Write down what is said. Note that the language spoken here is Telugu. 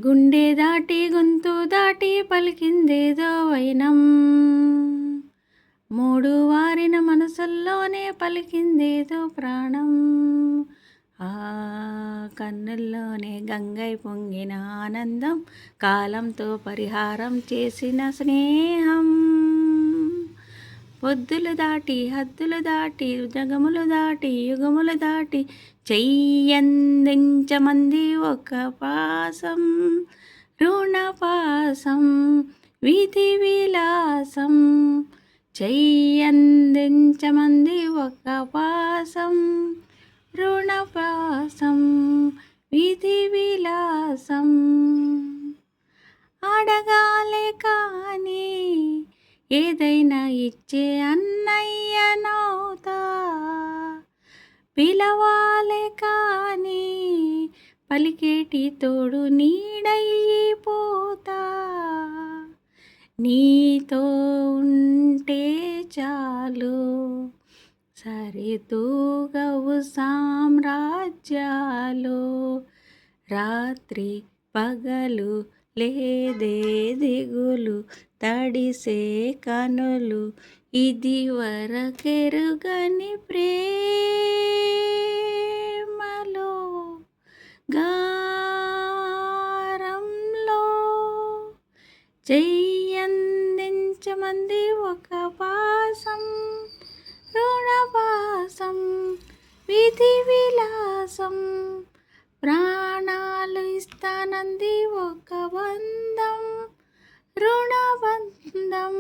గుండె దాటి గొంతు దాటి పలికిందేదో వైనం, మూడు వారిన మనసుల్లోనే పలికిందేదో ప్రాణం. ఆ కన్నుల్లోనే గంగై పొంగిన ఆనందం, కాలంతో పరిహారం చేసిన స్నేహం. పొద్దులు దాటి హద్దులు దాటి జగములు దాటి యుగములు దాటి చెయ్యందించమంది ఒక పాసం, రుణపాసం విధి విలాసం. చెయ్యందించమంది ఒక పాసం, రుణపాసం విధి విలాసం. అడగాలే కానీ ఏదైనా ఇచ్చే అన్నయ్యనవుతా, పిలవాలే కానీ పలికేటి తోడు నీడైపోతా. నీతో ఉంటే చాలు సరితూగవు సామ్రాజ్యాలు, రాత్రి పగలు లేదే దిగులు, తడిసే కనులు ఇది వరకెరుగని ప్రేమలో గారంలో. చెయ్యందించమంది ఒక పాసం, రుణపాసం విధి విలాసం. ప్రాణాలు ఇస్తానంది ఒక బంధం, రుణబంధం.